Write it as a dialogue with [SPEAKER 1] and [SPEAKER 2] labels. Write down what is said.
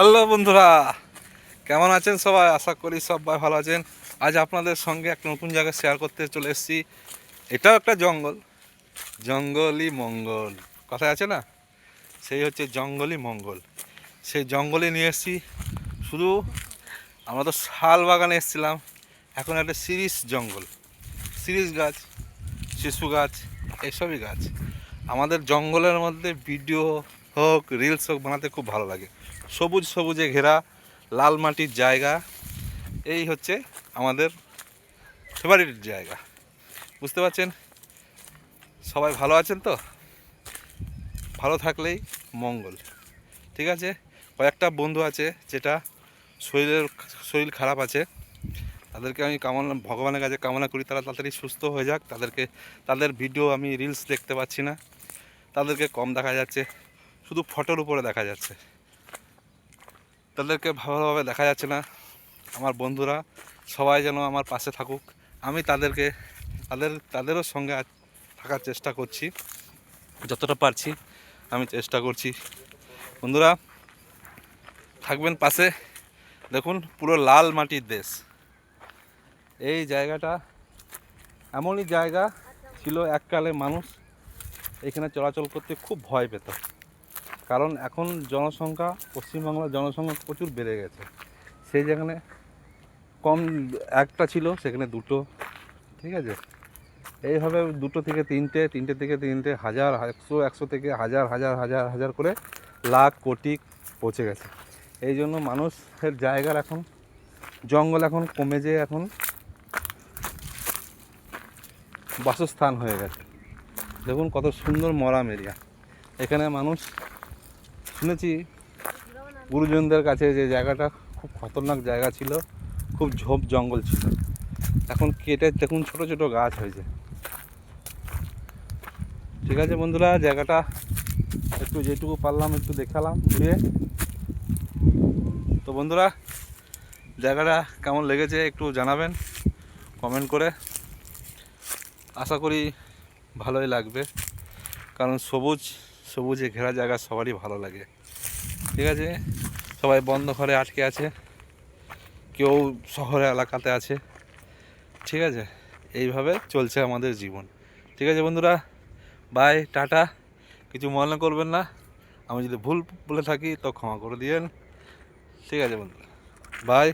[SPEAKER 1] Hello বন্ধুরা, কেমন আছেন সবাই? আশা করি সবাই ভালো আছেন। আজ আপনাদের সঙ্গে একটা নতুন জায়গা শেয়ার করতে চলে এসেছি। এটাও একটা জঙ্গল, জঙ্গলই মঙ্গল কথায় আছে না, সেই হচ্ছে জঙ্গলই মঙ্গল। সেই জঙ্গলে নিয়ে এসেছি। শুধু আমরা তো শাল বাগানে এসেছিলাম, এখন একটা সিরিজ জঙ্গল, সিরিজ গাছ, শিশু গাছ, এইসবই গাছ। আমাদের জঙ্গলের মধ্যে ভিডিও হোক, রিলস হোক বানাতে খুব ভালো লাগে। সবুজ সবুজে ঘেরা লাল মাটির জায়গা, এই হচ্ছে আমাদের ফেভারিট জায়গা। বুঝতে পারছেন? সবাই ভালো আছেন তো? ভালো থাকলেই মঙ্গল। ঠিক আছে, কয়েকটা বন্ধু আছে যেটা শরীর খারাপ আছে, তাদেরকে আমি ভগবানের কাছে কামনা করি তারা তাড়াতাড়ি সুস্থ হয়ে যাক। তাদের ভিডিও আমি রিলস দেখতে পাচ্ছি না, তাদেরকে কম দেখা যাচ্ছে, শুধু ফটোর উপরে দেখা যাচ্ছে, তাদেরকে ভালোভাবে দেখা যাচ্ছে না। আমার বন্ধুরা সবাই যেন আমার পাশে থাকুক, আমি তাদেরও সঙ্গে থাকার চেষ্টা করছি, যতটা পারছি আমি চেষ্টা করছি। বন্ধুরা থাকবেন পাশে। দেখুন, পুরো লাল মাটির দেশ। এই জায়গাটা এমনই জায়গা ছিল, এককালে মানুষ এখানে চলাচল করতে খুব ভয় পেত, কারণ এখন জনসংখ্যা, পশ্চিমবাংলার জনসংখ্যা প্রচুর বেড়ে গেছে। সেই যেখানে কম একটা ছিল সেখানে দুটো, ঠিক আছে, এইভাবে দুটো থেকে তিনটে, তিনটে থেকে তিনটে, হাজার, একশো, একশো থেকে হাজার হাজার হাজার হাজার করে লাখ কোটি পৌঁছে গেছে। এই জন্য মানুষের জায়গার এখন জঙ্গল এখন কমে যেয়ে এখন বাসস্থান হয়ে গেছে। দেখুন কত সুন্দর মরাম এরিয়া। এখানে মানুষ, শুনেছি গুরুজনদের কাছে যে জায়গাটা খুব খতরনাক জায়গা ছিল, খুব ঝোপ জঙ্গল ছিল, এখন কেটে দেখুন ছোট ছোট গাছ হয়েছে। ঠিক আছে বন্ধুরা, জায়গাটা একটু যেটুকু পারলাম একটু দেখালাম ঘুরিয়ে। তো বন্ধুরা, জায়গাটা কেমন লেগেছে একটু জানাবেন কমেন্ট করে। আশা করি ভালোই লাগবে, কারণ সবুজে ঘেরা জায়গা সবারই ভালো লাগে। ঠিক আছে, সবাই বন্ধ ঘরে আটকে আছে, কেউ শহরে এলাকাতে আছে। ঠিক আছে, এইভাবে চলছে আমাদের জীবন। ঠিক আছে বন্ধুরা, বাই, টাটা। কিছু মনে করবেন না, আমি যদি ভুল বলে থাকি তো ক্ষমা করে দিয়েন। ঠিক আছে বন্ধুরা, বাই।